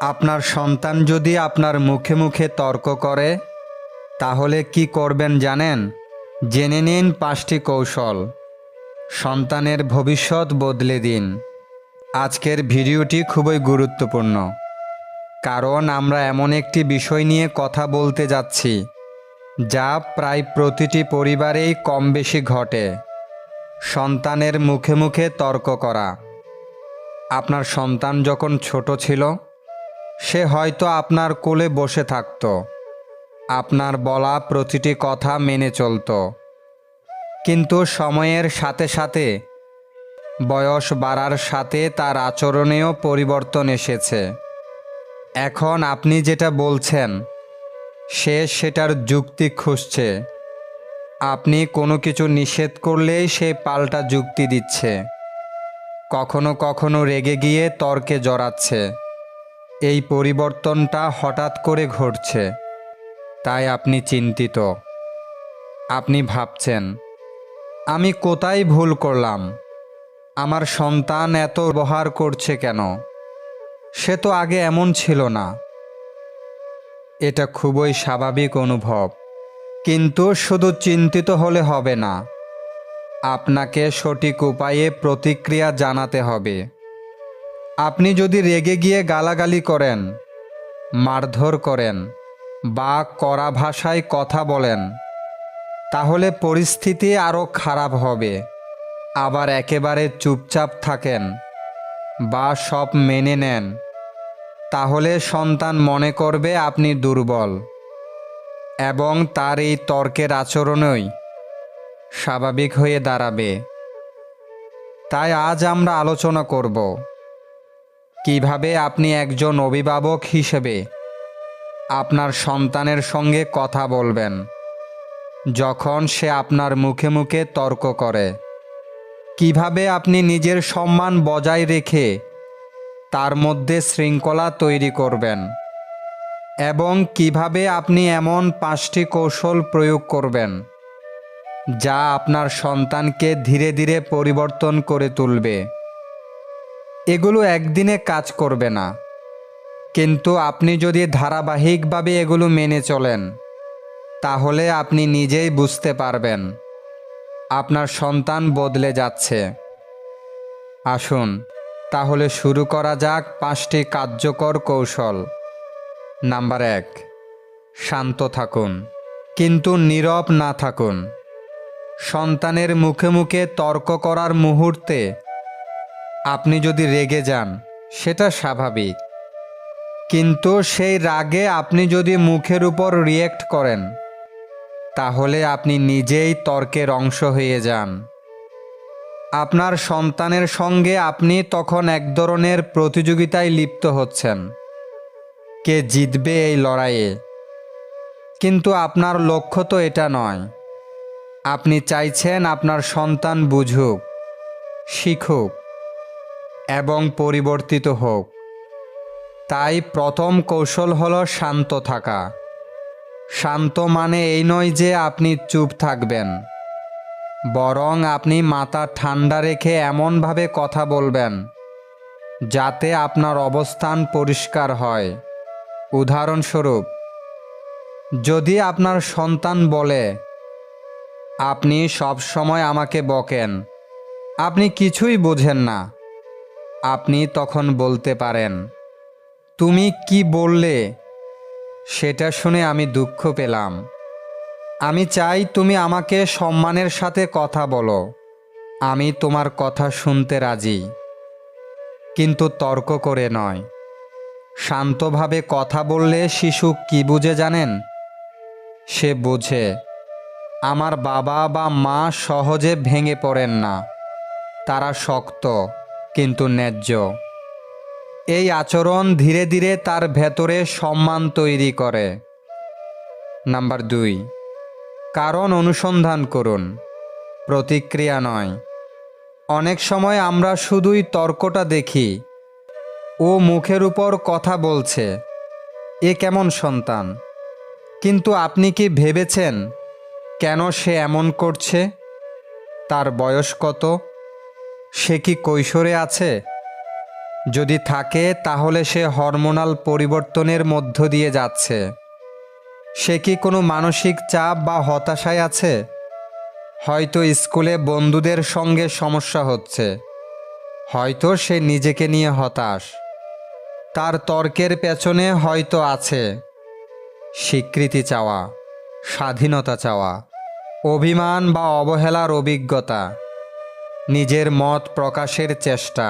আপনার সন্তান যদি আপনার মুখে মুখে তর্ক করে তাহলে কি করবেন জানেন? জেনে নিন 5টি কৌশল। সন্তানের ভবিষ্যৎ বদলে দিন। আজকের ভিডিওটি খুবই গুরুত্বপূর্ণ, কারণ আমরা এমন একটি বিষয় নিয়ে কথা বলতে যাচ্ছি যা প্রায় প্রতিটি পরিবারেই কম বেশি ঘটে। সন্তানের মুখে মুখে তর্ক করা। আপনার সন্তান যখন ছোট ছিল, সে হয়তো আপনার কোলে বসে থাকত, আপনার বলা প্রতিটি কথা মেনে চলত। কিন্তু সময়ের সাথে সাথে, বয়স বাড়ার সাথে তার আচরণেও পরিবর্তন এসেছে। এখন আপনি যেটা বলছেন, সে সেটার যুক্তি খুঁজছে। আপনি কোনো কিছু নিষেধ করলেই সে পাল্টা যুক্তি দিচ্ছে। কখনো কখনো রেগে গিয়ে তর্কে জড়াচ্ছে। এই পরিবর্তনটা হঠাৎ করে ঘটছে, তাই আপনি চিন্তিত। আপনি ভাবছেন, আমি কোথায় ভুল করলাম? আমার সন্তান এত ব্যবহার করছে কেন? সে তো আগে এমন ছিল না। এটা খুবই স্বাভাবিক অনুভব, কিন্তু শুধু চিন্তিত হলে হবে না। আপনাকে সঠিক উপায়ে প্রতিক্রিয়া জানাতে হবে। আপনি যদি রেগে গিয়ে গালাগালি করেন, মারধর করেন বা কড়া ভাষায় কথা বলেন, তাহলে পরিস্থিতি আরও খারাপ হবে। আবার একেবারে চুপচাপ থাকেন বা সব মেনে নেন, তাহলে সন্তান মনে করবে আপনি দুর্বল এবং তার এই তর্কের আচরণই স্বাভাবিক হয়ে দাঁড়াবে। তাই আজ আমরা আলোচনা করব কিভাবে আপনি একজন অভিভাবক হিসেবে আপনার সন্তানের সঙ্গে কথা বলবেন যখন সে আপনার মুখে মুখে তর্ক করে। কিভাবে আপনি নিজের সম্মান বজায় রেখে তার মধ্যে শৃঙ্খলা তৈরি করবেন, এবং কিভাবে আপনি এমন 5টি কৌশল প্রয়োগ করবেন যা আপনার সন্তানকে ধীরে ধীরে পরিবর্তন করে তুলবে। এগুলো একদিনে কাজ করবে না, কিন্তু আপনি যদি ধারাবাহিকভাবে এগুলো মেনে চলেন, তাহলে আপনি নিজেই বুঝতে পারবেন আপনার সন্তান বদলে যাচ্ছে। আসুন তাহলে শুরু করা যাক 5টি কার্যকর কৌশল। নাম্বার 1, শান্ত থাকুন, কিন্তু নীরব না থাকুন। সন্তানের মুখে মুখে তর্ক করার মুহূর্তে আপনি যদি রেগে যান, সেটা স্বাভাবিক, কিন্তু সেই রাগে আপনি যদি মুখের উপর রিয়্যাক্ট করেন, তাহলে আপনি নিজেই তর্কের অংশ হয়ে যান। আপনার সন্তানের সঙ্গে আপনি তখন এক ধরনের প্রতিযোগিতায় লিপ্ত হচ্ছেন, কে জিতবে এই লড়াইয়ে। কিন্তু আপনার লক্ষ্য তো এটা নয়। আপনি চাইছেন আপনার সন্তান বুঝুক, শিখুক এবং পরিবর্তিত হোক। তাই প্রথম কৌশল হলো শান্ত থাকা। শান্ত মানে এই নয় যে আপনি চুপ থাকবেন, বরং আপনি মাথা ঠান্ডা রেখে এমনভাবে কথা বলবেন যাতে আপনার অবস্থান পরিষ্কার হয়। উদাহরণস্বরূপ, যদি আপনার সন্তান বলে, আপনি সব সময় আমাকে বকেন, আপনি কিছুই বোঝেন না, আপনি তখন বলতে পারেন, তুমি কি বললে সেটা শুনে আমি দুঃখ পেলাম। আমি চাই তুমি আমাকে সম্মানের সাথে কথা বলো। আমি তোমার কথা শুনতে রাজি, কিন্তু তর্ক করে নয়। শান্তভাবে কথা বললে শিশু কি বুঝে জানেন? সে বোঝে আমার বাবা বা মা সহজে ভেঙে পড়েন না, তারা শক্ত কিন্তু ন্যায্য। এই আচরণ ধীরে ধীরে তার ভেতরে সম্মান তৈরি করে। নাম্বার 2, কারণ অনুসন্ধান করুন, প্রতিক্রিয়া নয়। অনেক সময় আমরা শুধুই তর্কটা দেখি, ও মুখের উপর কথা বলছে, এ কেমন সন্তান। কিন্তু আপনি কি ভেবেছেন কেন সে এমন করছে? তার বয়স কত? সে কি কৈশোরে আছে? যদি থাকে তাহলে সে হরমোনাল পরিবর্তনের মধ্য দিয়ে যাচ্ছে। সে কি কোনো মানসিক চাপ বা হতাশায় আছে? হয়তো স্কুলে বন্ধুদের সঙ্গে সমস্যা হচ্ছে, হয়তো সে নিজেকে নিয়ে হতাশ। তার তর্কের পেছনে হয়তো আছে স্বীকৃতি চাওয়া, স্বাধীনতা চাওয়া, অভিমান বা অবহেলার অভিজ্ঞতা, নিজের মত প্রকাশের চেষ্টা।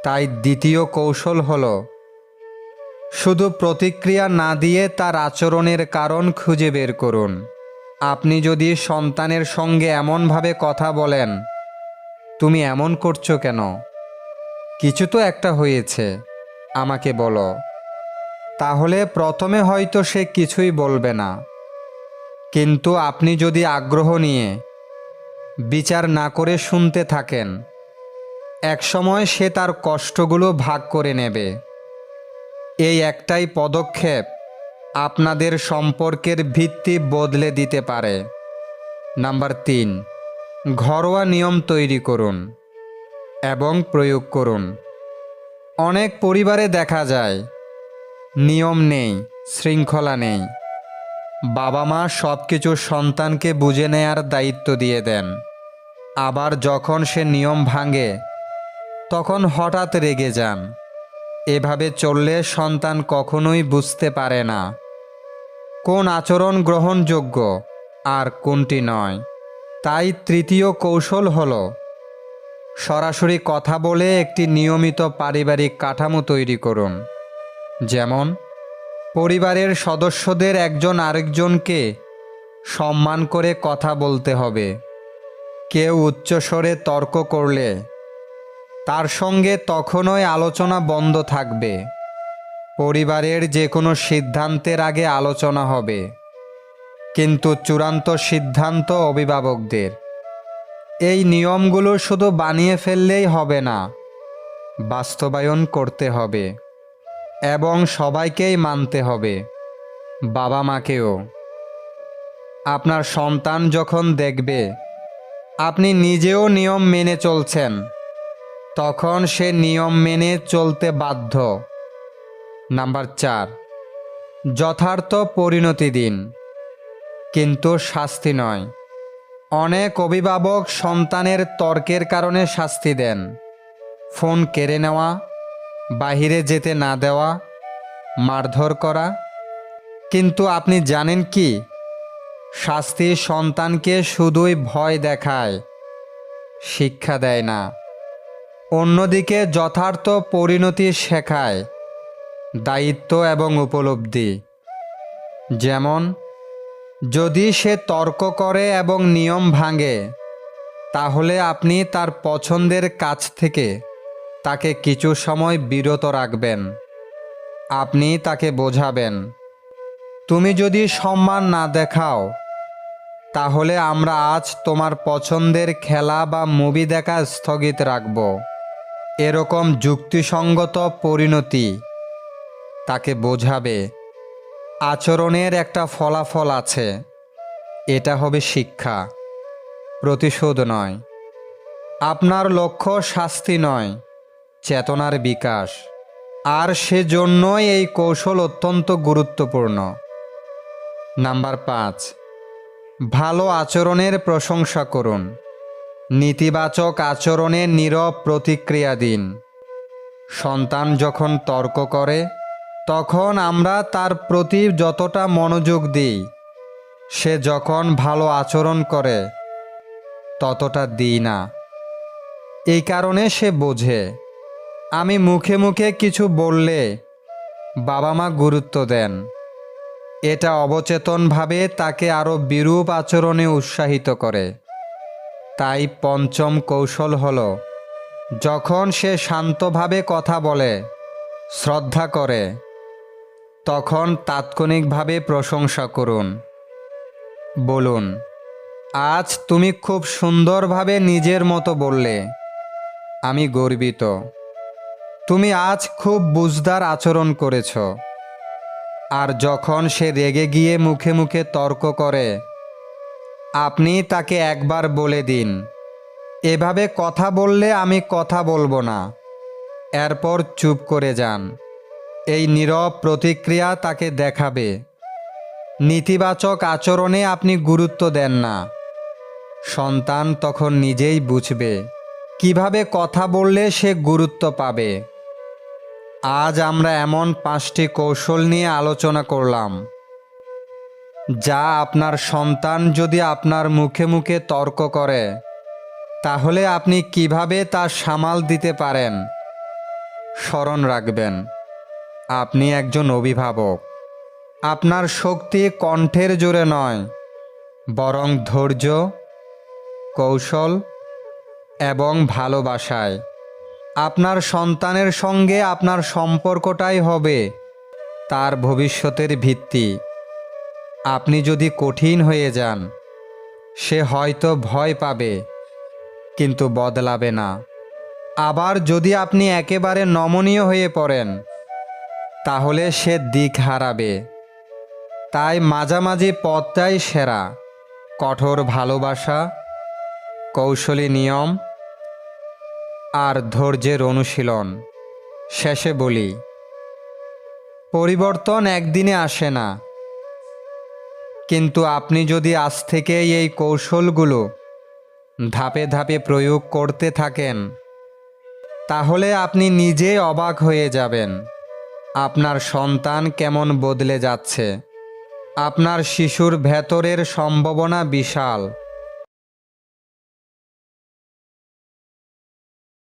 তাই দ্বিতীয় কৌশল হলো শুধু প্রতিক্রিয়া না দিয়ে তার আচরণের কারণ খুঁজে বের করুন। আপনি যদি সন্তানের সঙ্গে এমনভাবে কথা বলেন, তুমি এমন করছো কেন? কিছু তো একটা হয়েছে, আমাকে বলো। তাহলে প্রথমে হয়তো সে কিছুই বলবে না। কিন্তু আপনি যদি আগ্রহ নিয়ে বিচার না করে শুনতে থাকেন, একসময় সে তার কষ্টগুলো ভাগ করে নেবে। এই একটাই পদক্ষেপ আপনাদের সম্পর্কের ভিত্তি বদলে দিতে পারে। নাম্বার 3, ঘরোয়া নিয়ম তৈরি করুন এবং প্রয়োগ করুন। অনেক পরিবারে দেখা যায় নিয়ম নেই, শৃঙ্খলা নেই। বাবা মা সব কিছু সন্তানকে বুঝে নেয়ার দায়িত্ব দিয়ে দেন। আবার যখন সে নিয়ম ভাঙে তখন হঠাৎ রেগে যান। এভাবে চললে সন্তান কখনোই বুঝতে পারে না কোন আচরণ গ্রহণযোগ্য আর কোনটি নয়। তাই তৃতীয় কৌশল হলো সরাসরি কথা বলে একটি নিয়মিত পারিবারিক কাঠামো তৈরি করুন। যেমন পরিবারের সদস্যদের একজন আরেকজনকে সম্মান করে কথা বলতে হবে। কেউ উচ্চস্বরে তর্ক করলে তার সঙ্গে তখনই আলোচনা বন্ধ থাকবে। পরিবারের যে কোনো সিদ্ধান্তের আগে আলোচনা হবে, কিন্তু চূড়ান্ত সিদ্ধান্ত অভিভাবকদের। এই নিয়মগুলো শুধু বানিয়ে ফেললেই হবে না, বাস্তবায়ন করতে হবে এবং সবাইকেই মানতে হবে, বাবা মাকেও। আপনার সন্তান যখন দেখবে আপনি নিজেও নিয়ম মেনে চলছেন, তখন সে নিয়ম মেনে চলতে বাধ্য। নাম্বার 4, যথার্থ পরিণতি দিন, কিন্তু শাস্তি নয়। অনেক অভিভাবক সন্তানের তর্কের কারণে শাস্তি দেন। ফোন কেড়ে নেওয়া, বাহিরে যেতে না দেওয়া, মারধর করা। কিন্তু আপনি জানেন কি, শাস্তি সন্তানকে শুধুই ভয় দেখায়, শিক্ষা দেয় না। অন্যদিকে যথার্থ পরিণতি শেখায় দায়িত্ব এবং উপলব্ধি। যেমন যদি সে তর্ক করে এবং নিয়ম ভাঙে, তাহলে আপনি তার পছন্দের কাজ থেকে তাকে কিছু সময় বিরত রাখবেন। আপনি তাকে বোঝাবেন, তুমি যদি সম্মান না দেখাও, তাহলে আমরা আজ তোমার পছন্দের খেলা বা মুভি দেখা স্থগিত রাখব। এরকম যুক্তিসঙ্গত পরিণতি তাকে বোঝাবে আচরণের একটা ফলাফল আছে। এটা হবে শিক্ষা, প্রতিশোধ নয়। আপনার লক্ষ্য শাস্তি নয়, চেতনার বিকাশ। আর সেজন্যই এই কৌশল অত্যন্ত গুরুত্বপূর্ণ। নাম্বার 5, ভালো আচরণের প্রশংসা করুন। নেতিবাচক আচরণে নীরব প্রতিক্রিয়া দিন। সন্তান যখন তর্ক করে, তখন আমরা তার প্রতি যতটা মনোযোগ দিই, সে যখন ভালো আচরণ করে ততটা দিই না। এই কারণে সে বোঝে আমি মুখে মুখে কিছু বললে বাবা মা গুরুত্ব দেন। এটা অবচেতনভাবে তাকে আরও বিরূপ আচরণে উৎসাহিত করে। তাই পঞ্চম কৌশল হলো, যখন সে শান্তভাবে কথা বলে, শ্রদ্ধা করে, তখন তাৎক্ষণিকভাবে প্রশংসা করুন। বলুন, আজ তুমি খুব সুন্দরভাবে নিজের মতো বললে, আমি গর্বিত। তুমি আজ খুব বুঝদার আচরণ করেছ। আর যখন সে রেগে গিয়ে মুখে মুখে তর্ক করে, আপনি তাকে একবার বলে দিন, এভাবে কথা বললে আমি কথা বলবো না। এরপর চুপ করে যান। এই নীরব প্রতিক্রিয়া তাকে দেখাবে নেতিবাচক আচরণে আপনি গুরুত্ব দেন না। সন্তান তখন নিজেই বুঝবে কিভাবে কথা বললে সে গুরুত্ব পাবে। আজ আমরা এমন 5টি কৌশল নিয়ে আলোচনা করলাম, যা আপনার সন্তান যদি আপনার মুখে মুখে তর্ক করে, তাহলে আপনি কিভাবে তা সামাল দিতে পারেন। স্মরণ রাখবেন, আপনি একজন অভিভাবক। আপনার শক্তি কণ্ঠের জোরে নয়, বরং ধৈর্য, কৌশল এবং ভালোবাসায়। আপনার সন্তানের সঙ্গে আপনার সম্পর্কটাই হবে তার ভবিষ্যতের ভিত্তি। আপনি যদি কঠিন হয়ে যান, সে হয়তো ভয় পাবে কিন্তু বদলাবে না। আবার যদি আপনি একেবারে নমনীয় হয়ে পড়েন, তাহলে সে দিক হারাবে। তাই মাঝামাঝি পথটাই সেরা। কঠোর ভালোবাসা, কৌশলী নিয়ম আর ধৈর্যের অনুশীলন। শেষে বলি, পরিবর্তন একদিনে আসে না, কিন্তু আপনি যদি আজ থেকেই এই কৌশলগুলো ধাপে ধাপে প্রয়োগ করতে থাকেন, তাহলে আপনি নিজেই অবাক হয়ে যাবেন আপনার সন্তান কেমন বদলে যাচ্ছে। আপনার শিশুর ভেতরের সম্ভাবনা বিশাল।